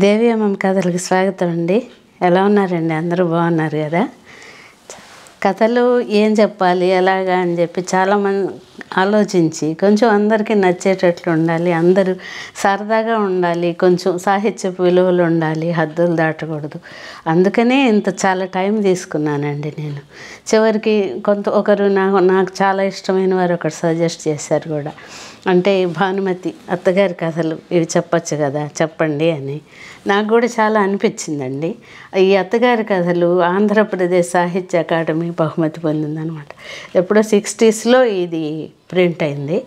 దేవి అమ్మమ్మ కథలకు స్వాగతం అండి. ఎలా ఉన్నారండి? అందరూ బాగున్నారు కదా? కథలు ఏం చెప్పాలి ఎలాగా అని చెప్పి చాలామంది ఆలోచించి కొంచెం అందరికీ నచ్చేటట్లు ఉండాలి, అందరూ సరదాగా ఉండాలి, కొంచెం సాహిత్యపు విలువలు ఉండాలి, హద్దులు దాటకూడదు. అందుకనే ఇంత చాలా టైం తీసుకున్నానండి నేను. చివరికి ఒకరు నాకు చాలా ఇష్టమైన వారు ఒకరు సజెస్ట్ చేశారు కూడా. అంటే భానుమతి అత్తగారి కథలు ఇవి చెప్పచ్చు కదా, చెప్పండి అని. నాకు కూడా చాలా అనిపించిందండి. ఈ అత్తగారి కథలు ఆంధ్రప్రదేశ్ సాహిత్య అకాడమీ బహుమతి పొందిందనమాట. ఎప్పుడో 60స్లో ఇది ప్రింట్ అయింది.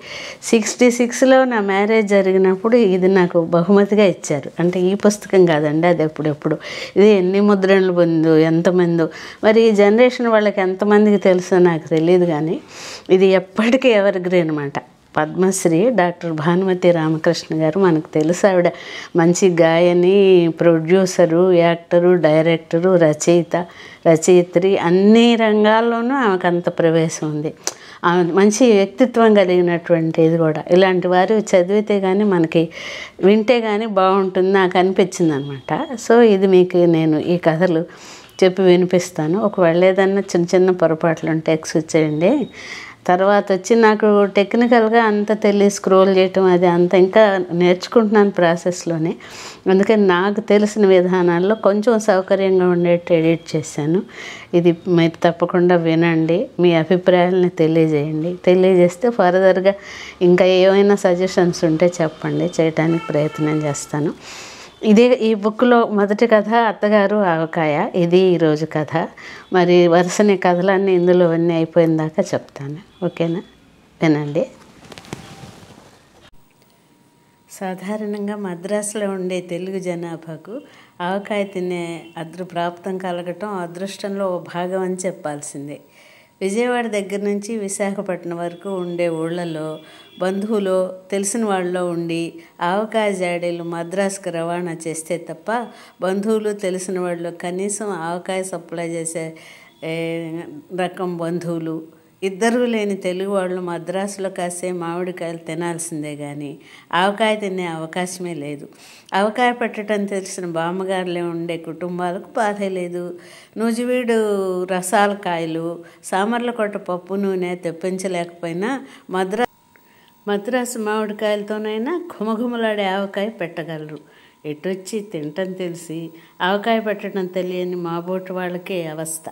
66లో నా మ్యారేజ్ జరిగినప్పుడు ఇది నాకు బహుమతిగా ఇచ్చారు. అంటే ఈ పుస్తకం కాదండి, అది ఎప్పుడెప్పుడు ఇది ఎన్ని ముద్రణలు పొందో ఎంతమందో, మరి ఈ జనరేషన్ వాళ్ళకి ఎంతమందికి తెలుసో నాకు తెలియదు, కానీ ఇది ఎప్పటికీ ఎవర్ గ్రీన్ అనమాట. పద్మశ్రీ డాక్టర్ భానుమతి రామకృష్ణ గారు, మనకు తెలుసు ఆవిడ మంచి గాయని, ప్రొడ్యూసరు, యాక్టరు, డైరెక్టరు, రచయిత్రి, అన్ని రంగాల్లోనూ ఆమెకు అంత ప్రవేశం ఉంది. ఆమె మంచి వ్యక్తిత్వం కలిగినటువంటి ఇది కూడా. ఇలాంటి వారు చదివితే కానీ మనకి వింటే కానీ బాగుంటుంది నాకు అనిపించింది అనమాట. సో ఇది మీకు నేను ఈ కథలు చెప్పి వినిపిస్తాను. ఒకవేళ ఏదన్నా చిన్న చిన్న పొరపాట్లు ఉంటే ఎక్స్క్యూజ్ చేయండి. తర్వాత వచ్చి నాకు టెక్నికల్గా అంత స్క్రోల్ చేయటం అది అంత ఇంకా నేర్చుకుంటున్నాను ప్రాసెస్లోనే. అందుకని నాకు తెలిసిన విధానాల్లో కొంచెం సౌకర్యంగా ఉండేట్టు ఎడిట్ చేశాను. ఇది మీరు తప్పకుండా వినండి, మీ అభిప్రాయాలని తెలియజేస్తే ఫర్దర్గా ఇంకా ఏమైనా సజెషన్స్ ఉంటే చెప్పండి, చేయడానికి ప్రయత్నం చేస్తాను. ఈ బుక్లో మొదటి కథ అత్తగారు ఆవకాయ. ఇది ఈరోజు కథ. మరి వరుసని కథలన్నీ ఇందులో అన్నీ అయిపోయిన దాకా చెప్తాను, ఓకేనా? వినండి. సాధారణంగా మద్రాసులో ఉండే తెలుగు జనాభాకు ఆవకాయ తినే ప్రాప్తం కలగటం అదృష్టంలో ఓ భాగం అని చెప్పాల్సిందే. విజయవాడ దగ్గర నుంచి విశాఖపట్నం వరకు ఉండే ఊళ్ళలో బంధువులు తెలిసిన వాళ్ళలో ఉండి ఆవకాయ జాడీలు మద్రాసుకు రవాణా చేస్తే తప్ప బంధువులు తెలిసిన వాళ్ళు కనీసం ఆవకాయ సప్లై చేసే రకం బంధువులు ఇద్దరూ లేని తెలుగు వాళ్ళు మద్రాసులో కాసే మామిడికాయలు తినాల్సిందే కానీ ఆవకాయ తినే అవకాశమే లేదు. ఆవకాయ పెట్టడం తెలిసిన బామ్మగారులే ఉండే కుటుంబాలకు బాధే లేదు. నూజివీడు రసాల కాయలు, సామర్లకోట పప్పు నూనె తెప్పించలేకపోయినా మద్రాసు మామిడికాయలతోనైనా ఘుమఘుమలాడే ఆవకాయ పెట్టగలరు. ఎటొచ్చి తింటం తెలిసి ఆవకాయ పెట్టడం తెలియని మాబోటి వాళ్ళకే అవస్థ.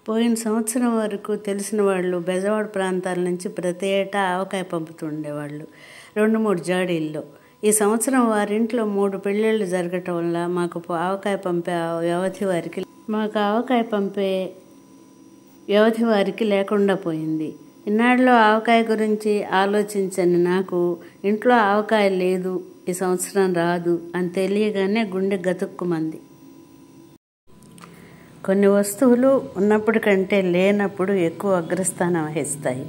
పోయిన సంవత్సరం వరకు తెలిసిన వాళ్ళు బెజవాడ ప్రాంతాల నుంచి ప్రతి ఏటా ఆవకాయ పంపుతుండేవాళ్ళు 2-3 జాడీల్లో. ఈ సంవత్సరం వారింట్లో 3 పెళ్ళిళ్ళు జరగటం వల్ల మాకు ఆవకాయ పంపే వ్యవధి వారికి లేకుండా పోయింది. ఇన్నాళ్ళలో ఆవకాయ గురించి ఆలోచించని నాకు ఇంట్లో ఆవకాయ లేదు, ఈ సంవత్సరం రాదు అని తెలియగానే గుండె గతుక్కుమంది. కొన్ని వస్తువులు ఉన్నప్పుడు కంటే లేనప్పుడు ఎక్కువ అగ్రస్థానం వహిస్తాయి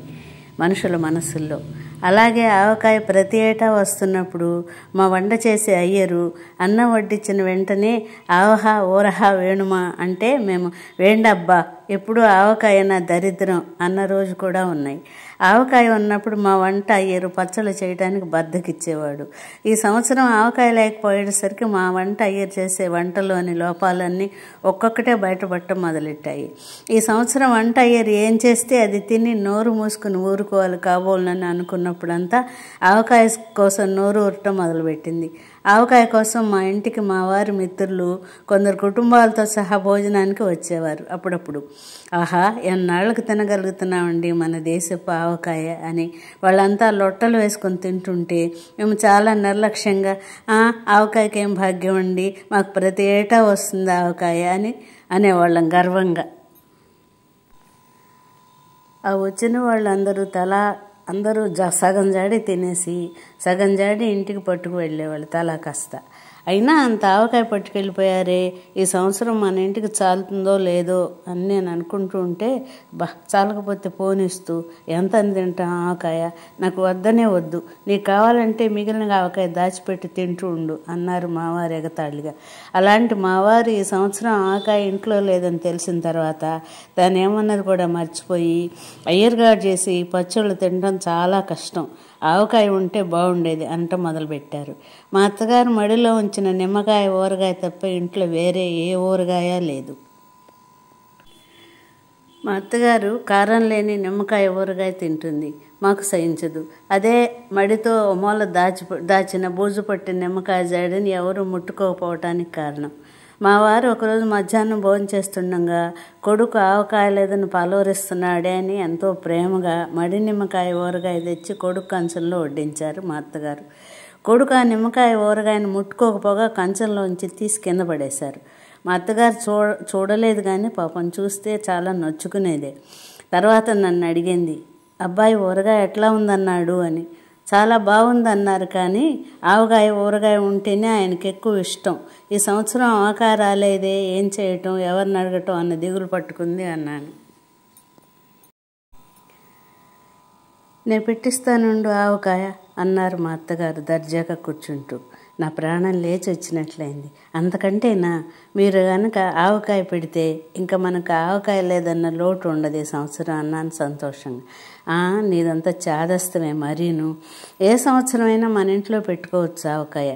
మనుషుల మనసుల్లో. అలాగే ఆవకాయ ప్రతి ఏటా వస్తున్నప్పుడు మా వంట చేసే అయ్యరు అన్నం వడ్డించిన వెంటనే ఆవహా ఓరహా వేణుమా అంటే మేము వేండబ్బా ఎప్పుడు ఆవకాయ నా దరిద్రం అన్న రోజు కూడా ఉన్నాయి. ఆవకాయ ఉన్నప్పుడు మా వంట అయ్యరు పచ్చళ్ళు చేయడానికి బద్దకిచ్చేవాడు. ఈ సంవత్సరం ఆవకాయ లేకపోయేసరికి మా వంట అయ్యరు చేసే వంటలోని లోపాలన్నీ ఒక్కొక్కటే బయటపడటం మొదలెట్టాయి. ఈ సంవత్సరం వంట అయ్యరు ఏం చేస్తే అది తిని నోరు మూసుకుని ఊరుకోవాలి కాబోలని అనుకున్నప్పుడంతా ఆవకాయ కోసం నోరు ఊరటం మొదలుపెట్టింది. ఆవకాయ కోసం మా ఇంటికి మా వారి మిత్రులు కొందరు కుటుంబాలతో సహా భోజనానికి వచ్చేవారు అప్పుడప్పుడు. ఆహా, ఎన్నాళ్ళకు తినగలుగుతున్నామండి మన దేశపు ఆవకాయ అని వాళ్ళంతా లొట్టలు వేసుకొని తింటుంటే మేము చాలా నిర్లక్ష్యంగా ఆవకాయకి ఏం భాగ్యం అండి, మాకు ప్రతి ఏటా వస్తుంది ఆవకాయ అని అనేవాళ్ళం గర్వంగా. ఆ వచ్చిన వాళ్ళందరూ అందరూ సగం జాడి తినేసి సగం జాడి ఇంటికి పట్టుకు వెళ్ళేవాళ్ళు తలా కాస్త. అయినా అంత ఆవకాయ పట్టుకెళ్ళిపోయారే, ఈ సంవత్సరం మన ఇంటికి చాలుతుందో లేదో అని నేను అనుకుంటూ ఉంటే చాలకపోతే పోనిస్తూ ఎంత అని తింటాం ఆవకాయ, నాకు వద్దనే వద్దు, నీకు కావాలంటే మిగిలిన ఆవకాయ దాచిపెట్టి తింటూ ఉండు అన్నారు మావారు ఎగతాళిగా. అలాంటి మావారు ఈ సంవత్సరం ఆవకాయ ఇంట్లో లేదని తెలిసిన తర్వాత దాన్ని ఏమన్నది కూడా మర్చిపోయి అయ్యర్గాడు చేసి పచ్చళ్ళు తినడం చాలా కష్టం, ఆవకాయ ఉంటే బాగుండేది అనటం మొదలుపెట్టారు. మా అత్తగారు మడిలో ఉంచిన నిమ్మకాయ ఊరగాయ తప్ప ఇంట్లో వేరే ఏ ఊరగాయ లేదు. మా అత్తగారు కారం లేని నిమ్మకాయ ఊరగాయ తింటుంది, మాకు సహించదు. అదే మడితో మూల దాచిన బూజు పట్టిన నిమ్మకాయ జాడిని ఎవరు ముట్టుకోకపోవటానికి కారణం. మా వారు ఒకరోజు మధ్యాహ్నం భోజనం చేస్తుండగా కొడుకు ఆవకాయ లేదని పలవరిస్తున్నాడే అని ఎంతో ప్రేమగా మడి నిమ్మకాయ ఊరగాయ తెచ్చి కొడుకు కంచంలో వడ్డించారు మా అత్తగారు. కొడుకు ఆ నిమ్మకాయ ఊరగాయని ముట్టుకోకపోగా కంచంలోంచి తీసి కింద పడేశారు. మా అత్తగారు చూడలేదు, కానీ పాపం చూస్తే చాలా నొచ్చుకునేదే. తర్వాత నన్ను అడిగింది, అబ్బాయి ఊరగాయ ఎట్లా ఉందన్నాడు అని. చాలా బాగుందన్నారు, కానీ ఆవకాయ ఊరగాయ ఉంటేనే ఆయనకి ఎక్కువ ఇష్టం. ఈ సంవత్సరం ఆవకాయ రాలేదే, ఏం చేయటం, ఎవరిని అడగటం అన్న దిగులు పట్టుకుంది అన్నాను. నేను పెట్టిస్తానుండు ఆవకాయ అన్నారు మా అత్తగారు దర్జాగా కూర్చుంటూ. నా ప్రాణం లేచి వచ్చినట్లయింది. అంతకంటేనా, మీరు కనుక ఆవకాయ పెడితే ఇంకా మనకు ఆవకాయ లేదన్న లోటు ఉండదు ఈ సంవత్సరం అన్నాను సంతోషంగా. నీదంతా చాదస్తమే మరీను. ఏ సంవత్సరమైనా మన ఇంట్లో పెట్టుకోవచ్చు ఆవకాయ.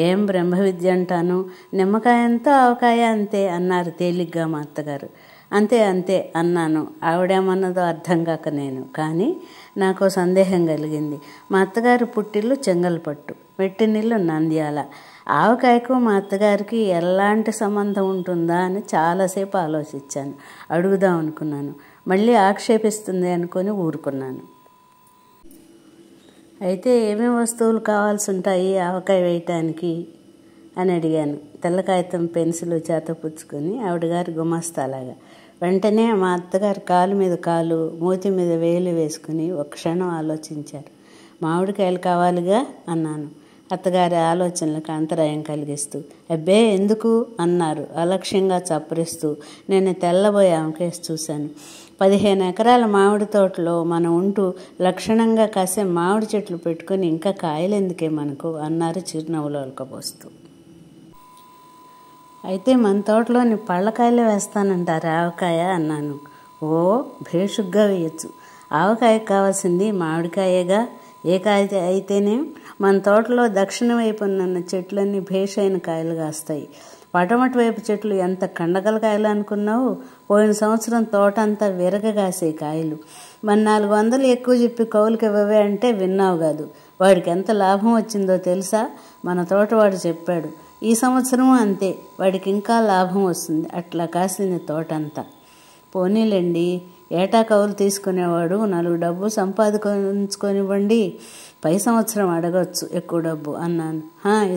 ఏం బ్రహ్మ విద్య అంటాను, నిమ్మకాయంతో ఆవకాయ అంతే అన్నారు తేలిగ్గా మా అత్తగారు. అంతే అంతే అన్నాను. ఆవిడేమన్నదో అర్థం కాక నేను. కానీ నాకు సందేహం కలిగింది. మా అత్తగారు పుట్టిల్లు చెంగల్పట్టు, మెట్టినిల్లు నంద్యాల. ఆవకాయకు మా అత్తగారికి ఎలాంటి సంబంధం ఉంటుందా అని చాలాసేపు ఆలోచించాను. అడుగుదాం అనుకున్నాను, మళ్ళీ ఆక్షేపిస్తుంది అనుకొని ఊరుకున్నాను. అయితే ఏమేమి వస్తువులు కావాల్సి ఉంటాయి ఆవకాయ వేయటానికి అని అడిగాను. తెల్ల కాగితం పెన్సిల్ చేత పుచ్చుకొని ఆవిడగారు గుమాస్తాలాగా. వెంటనే మా అత్తగారు కాలు మీద కాలు, మూతి మీద వేలు వేసుకుని ఒక క్షణం ఆలోచించారు. మామిడికాయలు కావాలిగా అన్నాను, అత్తగారి ఆలోచనలకు అంతరాయం కలిగిస్తూ. అబ్బే ఎందుకు అన్నారు అలక్ష్యంగా చప్పరిస్తూ. నేను తెల్లబోయి ఆమెకేసి చూశాను. 15 ఎకరాల మామిడి తోటలో మనం ఉంటూ లక్షణంగా కాసే మామిడి చెట్లు పెట్టుకుని ఇంకా కాయలు ఎందుకే మనకు అన్నారు చిరునవ్వులు ఒలకపోస్తూ. అయితే మన తోటలోని పళ్ళకాయలే వేస్తానంటారా ఆవకాయ అన్నాను. ఓ భేషుగ్గా వేయచ్చు. ఆవకాయకు కావాల్సింది మామిడికాయేగా. ఏ కాయ అయితేనే. మన తోటలో దక్షిణ వైపు ఉన్న చెట్లన్నీ భేషైన కాయలు కాస్తాయి. పటమటి వైపు చెట్లు ఎంత కండగల కాయలు అనుకున్నావు. పోయిన సంవత్సరం తోట అంతా విరగగాసే కాయలు. మన 400 ఎక్కువ చెప్పి కౌలుకి ఇవ్వవే అంటే విన్నావు కాదు. వాడికి ఎంత లాభం వచ్చిందో తెలుసా? మన తోటవాడు చెప్పాడు. ఈ సంవత్సరం అంతే, వాడికి ఇంకా లాభం వస్తుంది. అట్లా కాసింది తోటంతా. పోనీలేండి, ఏటా కౌలు తీసుకునేవాడు 4 డబ్బు సంపాదించుకొనివ్వండి, పై సంవత్సరం అడగచ్చు ఎక్కువ డబ్బు అన్నాను.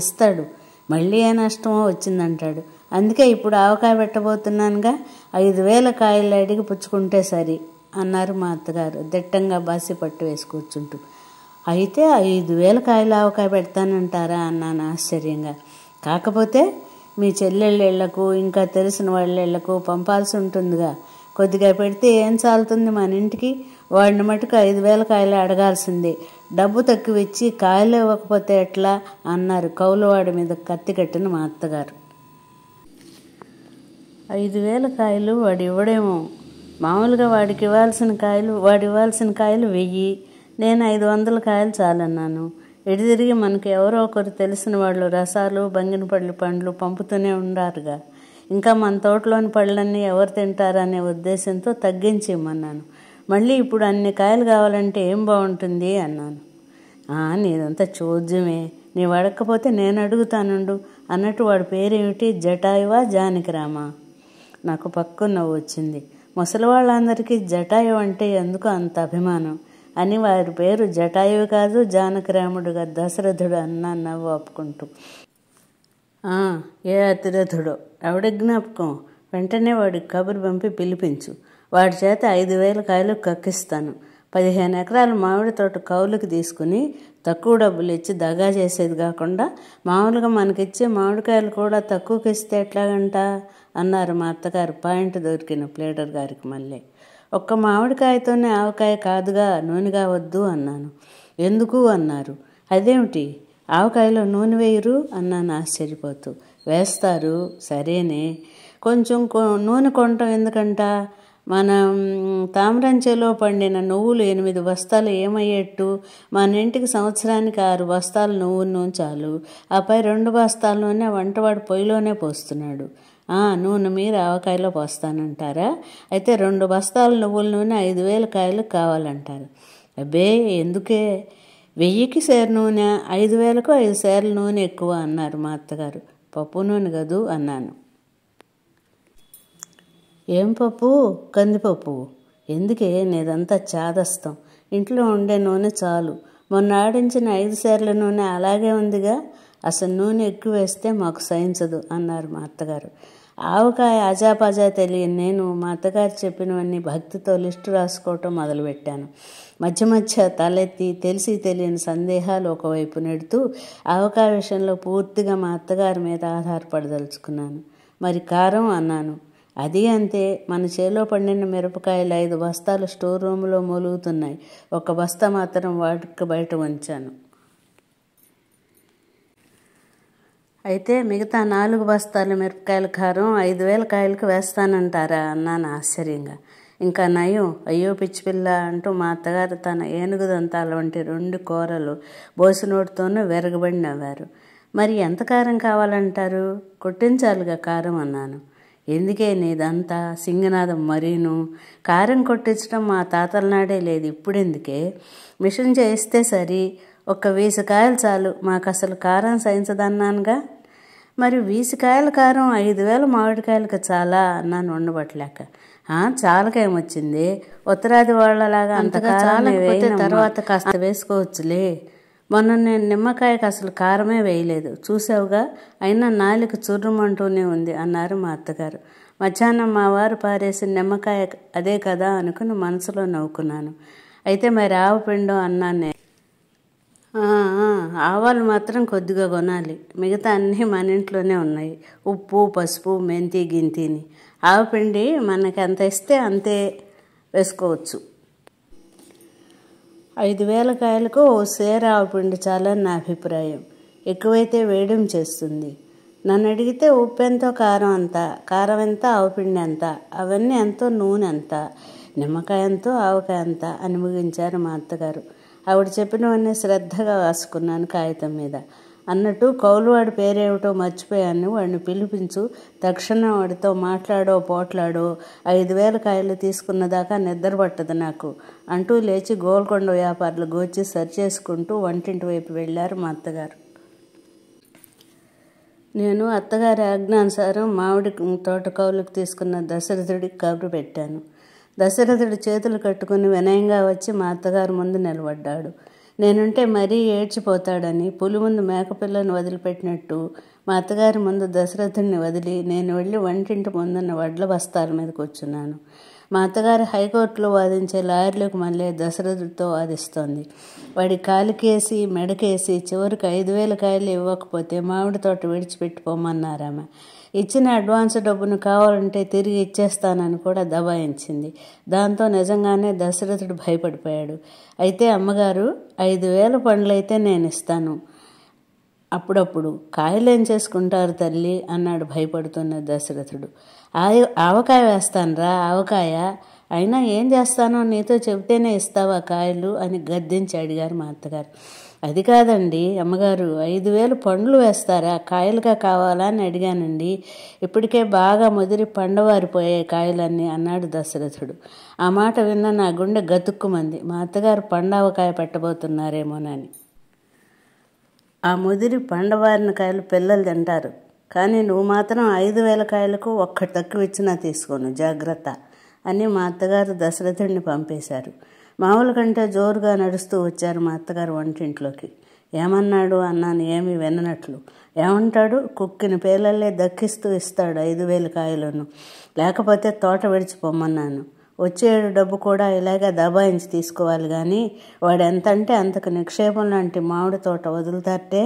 ఇస్తాడు, మళ్ళీ ఏ నష్టమో వచ్చిందంటాడు. అందుకే ఇప్పుడు ఆవకాయ పెట్టబోతున్నానుగా, 5,000 కాయలు అడిగి పుచ్చుకుంటే సరి అన్నారు మా అత్తగారు దిట్టంగా బాసి పట్టు వేసి కూర్చుంటూ. అయితే 5,000 కాయలు ఆవకాయ పెడతానంటారా అన్నాను ఆశ్చర్యంగా. కాకపోతే మీ చెల్లెళ్ళకు ఇంకా తెలిసిన వాళ్ళకు పంపాల్సి ఉంటుందిగా. కొద్దిగా పెడితే ఏం చాలుతుంది మన ఇంటికి. వాడిని మటుకు 5,000 కాయలు అడగాల్సిందే. డబ్బు తక్కువ ఇచ్చి కాయలు ఇవ్వకపోతే ఎట్లా అన్నారు కౌలువాడి మీద కత్తి కట్టిన మా అత్తగారు. 5,000 కాయలు వాడు ఇవ్వడేమో. మామూలుగా వాడు ఇవ్వాల్సిన కాయలు 1000, నేను 500 కాయలు చాలన్నాను. ఎటు తిరిగి మనకు ఎవరో ఒకరు తెలిసిన వాళ్ళు రసాలు, బంగినపల్లి పండ్లు పంపుతూనే ఉండారుగా. ఇంకా మన తోటలోని పళ్ళన్నీ ఎవరు తింటారనే ఉద్దేశంతో తగ్గించి ఇమ్మన్నాను. మళ్ళీ ఇప్పుడు అన్ని కాయలు కావాలంటే ఏం బాగుంటుంది అన్నాను. నీదంతా చోద్యమే, నీవు అడగకపోతే నేను అడుగుతానుండు అన్నట్టు వాడి పేరేమిటి, జటాయువా జానకిరామా? నాకు పక్కన నవ్వు వచ్చింది. ముసలివాళ్ళందరికీ జటాయు అంటే ఎందుకు అంత అభిమానం అని వారి పేరు జటాయువు కాదు జానకిరాముడుగా దశరథుడు అన్నా నవ్వు ఆపుకుంటూ. ఏ అతిరథుడో, ఎవడి జ్ఞాపకం? వెంటనే వాడికి కబురు పంపి పిలిపించు. వాడి చేత 5,000 కాయలు కక్కిస్తాను. 15 ఎకరాల మామిడి తోట కౌలుకి తీసుకుని తక్కువ డబ్బులు ఇచ్చి దగా చేసేది కాకుండా మామూలుగా మనకిచ్చే మామిడికాయలు కూడా తక్కువకి ఇస్తే ఎట్లాగంట అన్నారు మా అత్తగారు పాయింట్ దొరికిన ప్లేడర్ గారికి. మళ్ళీ ఒక్క మామిడికాయతోనే ఆవకాయ కాదుగా, నూనె కావద్దు అన్నాను. ఎందుకు అన్నారు. అదేమిటి, ఆవకాయలో నూనె వేయరు అన్నాను ఆశ్చర్యపోతూ. వేస్తారు సరేనే, కొంచెం నూనె కొనటం ఎందుకంట? మనం తామరంచెలో పండిన నువ్వులు 8 బస్తాలు ఏమయ్యేట్టు? మన ఇంటికి సంవత్సరానికి 6 బస్తాలు నువ్వుల నూనె చాలు. ఆపై 2 బస్తాల నూనె వంటవాడు పొయ్యిలోనే పోస్తున్నాడు. నూనె మీరు ఆవకాయలో పోస్తానంటారా? అయితే 2 బస్తాల నువ్వుల నూనె 5,000 కాయలకు కావాలంటారు. అబ్బే ఎందుకే, 1000కి సేరు నూనె, 5,000కు 5 సేర్ల నూనె ఎక్కువ అన్నారు మా అత్తగారు. పప్పు నూనె కదూ అన్నాను. ఏం పప్పు? కందిపప్పు. ఎందుకే నీదంతా చాదస్తం, ఇంట్లో ఉండే నూనె చాలు. మొన్న ఆడించిన 5 సేర్ల నూనె అలాగే ఉందిగా, అసలు నూనె ఎక్కువ వేస్తే మాకు సహించదు అన్నారు మా అత్తగారు. ఆవకాయ అజాపజా తెలియని నేను మా అత్తగారు చెప్పినవన్నీ భక్తితో లిస్టు రాసుకోవటం మొదలుపెట్టాను. మధ్య మధ్య తలెత్తి తెలిసి తెలియని సందేహాలు ఒకవైపు నెడుతూ ఆవకాయ విషయంలో పూర్తిగా మా అత్తగారి మీద ఆధారపడదలుచుకున్నాను. మరి కారం అన్నాను. అది అంతే, మన చేలో పండిన మిరపకాయలు 5 బస్తాలు స్టోర్ రూమ్లో మూలుగుతున్నాయి. 1 బస్తా మాత్రం వాటికి బయట ఉంచాను. అయితే మిగతా 4 బస్తాల మిరపకాయల కారం 5,000 కాయలకు వేస్తానంటారా అన్నాను ఆశ్చర్యంగా. ఇంకా నయం, అయ్యో పిచ్చిపిల్ల అంటూ మా అత్తగారు తన ఏనుగు దంతాల వంటి 2 కూరలు బోసినోటితోనూ వెరగబడి నవ్వారు. మరి ఎంత కారం కావాలంటారు? కొట్టించాలిగా కారం అన్నాను. ఎందుకే నీదంతా సింగనాదం మరీను? కారం కొట్టించడం మా తాతల నాడే లేదు, ఇప్పుడెందుకే? మిషన్ చేయిస్తే సరి, 1 20 కాయలు చాలు, మాకు అసలు కారం సహించదన్నానుగా. మరి 20 కాయల కారం 5,000 మామిడికాయలకు చాలా అన్నాను ఉండబట్టలేక. చాలకేమొచ్చింది, ఉత్తరాది వాళ్ళలాగా అంతగా చాలకపోతే తర్వాత కాస్త వేసుకోవచ్చులే. మొన్న నేను నిమ్మకాయకు అసలు కారమే వేయలేదు, చూసావుగా, అయినా నాలుక చుర్రుమంటూనే ఉంది అన్నారు మా అత్తగారు. మధ్యాహ్నం మా వారు పారేసిన నిమ్మకాయ అదే కదా అనుకుని మనసులో నవ్వుకున్నాను. అయితే మరి ఆవపిండం అన్నాను. ఆవాలు మాత్రం కొద్దిగా కొనాలి, మిగతా అన్నీ మన ఇంట్లోనే ఉన్నాయి. ఉప్పు, పసుపు, మెంతి, గింతిని. ఆవపిండి మనకి ఎంత ఇస్తే అంతే వేసుకోవచ్చు. 5,000 కాయలకు 1 సేరు ఆవపిండి చాలని నా అభిప్రాయం. ఎక్కువైతే వేడిం చేస్తుంది. నన్ను అడిగితే ఉప్పు ఎంతో కారం అంత, కారం ఎంత ఆవపిండి ఎంత, అవన్నీ ఎంతో నూనె ఎంత, నిమ్మకాయ ఎంతో ఆవకాయ ఎంత అని ముగించారు మా అత్తగారు. ఆవిడ చెప్పినవన్నీ శ్రద్ధగా రాసుకున్నాను కాగితం మీద. అన్నట్టు కౌలువాడి పేరేమిటో మర్చిపోయాను, వాడిని పిలిపించు, తక్షణం వాడితో మాట్లాడో పోట్లాడో, 5,000 కాయలు తీసుకున్నదాకా నిద్ర పట్టదు నాకు అంటూ లేచి గోల్కొండ వ్యాపారులు గోచి సరిచేసుకుంటూ వంటింటి వైపు వెళ్ళారు మా అత్తగారు. నేను అత్తగారి ఆజ్ఞానుసారం మామిడి తోట కౌలుకు తీసుకున్న దశరథుడికి కబురు పెట్టాను. దశరథుడు చేతులు కట్టుకుని వినయంగా వచ్చి మా అత్తగారు ముందు నిలబడ్డాడు. నేనుంటే మరీ ఏడ్చిపోతాడని పులి ముందు మేకపిల్లను వదిలిపెట్టినట్టు మా అత్తగారి ముందు దశరథుడిని వదిలి నేను వెళ్ళి వంటింటి ముందున్న వడ్ల బస్తాల మీద కూర్చున్నాను. మా అత్తగారు హైకోర్టులో వాదించే లాయర్లకు మళ్ళీ దశరథుడితో వాదిస్తోంది. వాడి కాలికేసి మెడకేసి చివరికి 5,000 కాయలు ఇవ్వకపోతే మామిడి తోట విడిచిపెట్టిపోమన్నారామె. ఇచ్చిన అడ్వాన్స్ డబ్బును కావాలంటే తిరిగి ఇచ్చేస్తానని కూడా దబాయించింది. దాంతో నిజంగానే దశరథుడు భయపడిపోయాడు. అయితే అమ్మగారు, 5,000 పండ్లయితే నేను ఇస్తాను, అప్పుడప్పుడు కాయలేం చేసుకుంటారు తల్లి అన్నాడు భయపడుతున్న దశరథుడు. ఆవకాయ వేస్తానురా, ఆవకాయ. అయినా ఏం చేస్తానో నీతో చెబితేనే ఇస్తావా కాయలు అని గద్దించి అడిగారు మా అత్తగారు. అది కాదండి అమ్మగారు, 5,000 పండ్లు వేస్తారా, కాయలుగా కావాలా అని అడిగానండి. ఇప్పటికే బాగా ముదిరి పండవారిపోయాయి కాయలన్నీ అన్నాడు దశరథుడు. ఆ మాట విన్న నా గుండె గతుక్కుమంది. మా అత్తగారు పండావకాయ పెట్టబోతున్నారేమోనని. ఆ ముదిరి పండవారిన కాయలు పిల్లలు తింటారు, కానీ నువ్వు మాత్రం 5,000 కాయలకు 1 తక్కువ ఇచ్చినా తీసుకోను, జాగ్రత్త అని మా అత్తగారు దశరథుడిని పంపేశారు. మామూలు కంటే జోరుగా నడుస్తూ వచ్చారు మా అత్తగారు వంటింట్లోకి. ఏమన్నాడు అన్నాను ఏమీ విననట్లు. ఏమంటాడు, కుక్కిన పేలల్లే దక్కిస్తూ ఇస్తాడు 5,000 కాయలను, లేకపోతే తోట విడిచిపోమన్నాను. వచ్చే డబ్బు కూడా ఇలాగే దబాయించి తీసుకోవాలి, కానీ వాడు ఎంతంటే అంతకు నిక్షేపం లాంటి మామిడి తోట వదులుతాటే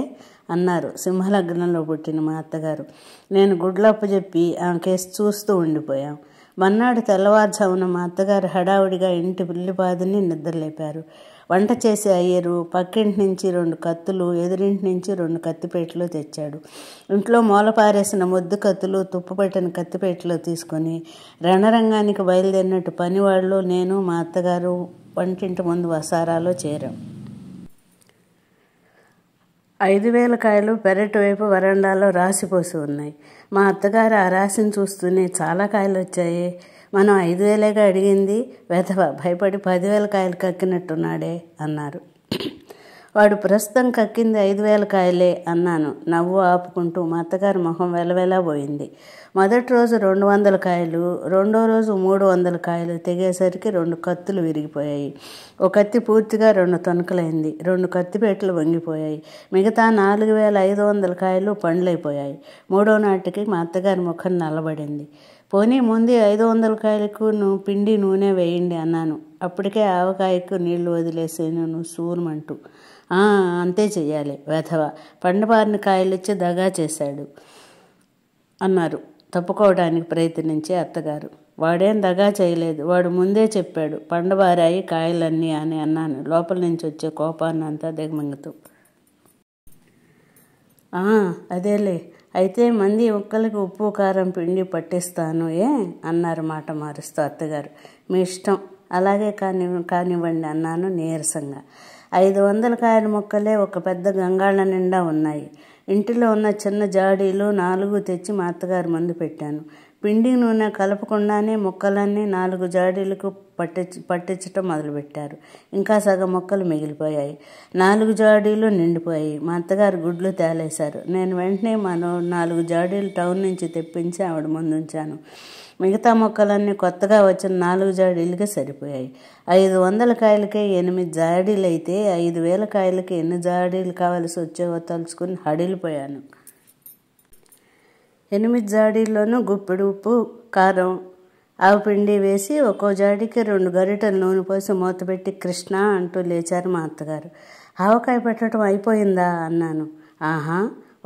అన్నారు సింహలగ్నంలో పుట్టిన మా అత్తగారు. నేను గుడ్లప్పు చెప్పి ఆ కేసు చూస్తూ ఉండిపోయాం. మన్నాడు తెల్లవారుజామున మా అత్తగారు హడావుడిగా ఇంటి పిల్లిపాదిని నిద్రలేపారు. వంట చేసే అయ్యరు పక్కింటి నుంచి 2 కత్తులు, ఎదురింటి నుంచి 2 కత్తిపేటలు తెచ్చాడు. ఇంట్లో మూలపారేసిన ముద్దు కత్తులు, తుప్పుపట్టిన కత్తిపేటలు తీసుకొని రణరంగానికి బయలుదేరినట్టు పనివాళ్ళు, నేను, మా అత్తగారు వంటింటి ముందు వసారాలో చేరాం. 5,000 కాయలు పెరటి వైపు వరండాలో రాసిపోసి ఉన్నాయి. మా అత్తగారు ఆ రాశిని చూస్తూనే, చాలా కాయలు వచ్చాయి, మనం 5,000గా అడిగింది, వెధవ భయపడి 10,000 కాయలు కక్కినట్టున్నాడే అన్నారు. వాడు ప్రస్తుతం కక్కింది 5,000 కాయలే అన్నాను నవ్వు ఆపుకుంటూ. మా అత్తగారి మొహం వెలవెలా పోయింది. మొదటి రోజు 200 కాయలు, రెండో రోజు 300 కాయలు తెగేసరికి 2 కత్తులు విరిగిపోయాయి. ఒక కత్తి పూర్తిగా 2 తొనకలైంది. 2 కత్తిపేటలు వంగిపోయాయి. మిగతా 4,500 కాయలు పండ్లైపోయాయి. 3వ నాటికి మా అత్తగారి ముఖం నల్లబడింది. పోనీ ముందు 500 కాయలకు పిండి నూనె వేయండి అన్నాను. అప్పటికే ఆవకాయకు నీళ్లు వదిలేసాను సూరమంటూ. అంతే చెయ్యాలి, వెధవ పండబారిన కాయలిచ్చి దగా చేశాడు అన్నారు తప్పుకోవడానికి ప్రయత్నించే అత్తగారు. వాడేం దగా చేయలేదు, వాడు ముందే చెప్పాడు పండబారాయి కాయలన్నీ అని అన్నాను లోపల నుంచి వచ్చే కోపాన్నంతా దిగమింగుతూ. అదేలే, అయితే మంది ఒక్కరికి ఉప్పు కారం పిండి పట్టిస్తాను అన్నారు మాట మారుస్తూ అత్తగారు. మీ ఇష్టం, అలాగే కానివ్వండి అన్నాను నీరసంగా. 500 కాయల మొక్కలే ఒక పెద్ద గంగాళ నిండా ఉన్నాయి. ఇంటిలో ఉన్న చిన్న జాడీలు 4 తెచ్చి మా అత్తగారి ముందు పెట్టాను. పిండి నూనె కలపకుండానే మొక్కలన్నీ 4 జాడీలకు పట్టించటం మొదలుపెట్టారు. ఇంకా సగం మొక్కలు మిగిలిపోయాయి. 4 జాడీలు నిండిపోయాయి. మా అత్తగారు గుడ్లు తేలేశారు. నేను వెంటనే 4 జాడీలు టౌన్ నుంచి తెప్పించి ఆవిడ ముందుంచాను. మిగతా మొక్కలన్నీ కొత్తగా వచ్చిన 4 జాడీలకి సరిపోయాయి. 500 కాయలకే 8 జాడీలు అయితే 5,000 కాయలకి ఎన్ని జాడీలు కావలసి వచ్చేవో తలుచుకుని హడిలిపోయాను. 8 జాడీల్లోనూ గుప్పెడు ఉప్పు, కారం, ఆవుపిండి వేసి ఒక్కో జాడీకి 2 గరిటెలు నూనె పోసి మూతపెట్టి కృష్ణ అంటూ లేచారు మా అత్తగారు. ఆవకాయ పెట్టడం అయిపోయిందా అన్నాను.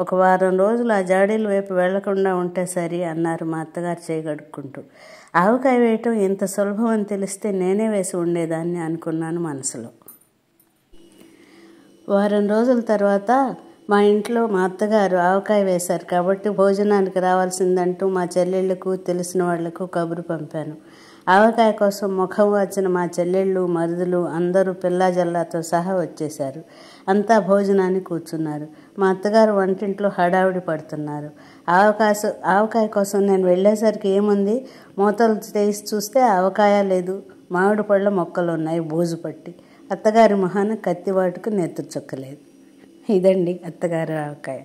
ఒక వారం రోజులు ఆ జాడీల వైపు వెళ్లకుండా ఉంటే సరి అన్నారు మా అత్తగారు చేయగడుక్కుంటూ. ఆవకాయ వేయటం ఇంత సులభం అని తెలిస్తే నేనే వేసి ఉండేదాన్ని అనుకున్నాను మనసులో. వారం రోజుల తర్వాత మా ఇంట్లో మా అత్తగారు ఆవకాయ వేశారు కాబట్టి భోజనానికి రావాల్సిందంటూ మా చెల్లెళ్లకు తెలిసిన వాళ్లకు కబురు పంపాను. ఆవకాయ కోసం ముఖం వచ్చిన మా చెల్లెళ్ళు, మరుదులు అందరూ పిల్లా జల్లాతో సహా వచ్చేశారు. అంతా భోజనాన్ని కూర్చున్నారు. మా అత్తగారు వంటింట్లో హడావిడి పడుతున్నారు. ఆవకాయ కోసం నేను వెళ్ళేసరికి ఏముంది, మూతలు తీసి చూస్తే ఆవకాయ లేదు, మామిడి పళ్ళ మొక్కలు ఉన్నాయి బూజు పట్టి. అత్తగారి మొహాన కత్తివాటుకు నెత్తురు చుక్కలేదు. ఇదండి అత్తగారు ఆవకాయ.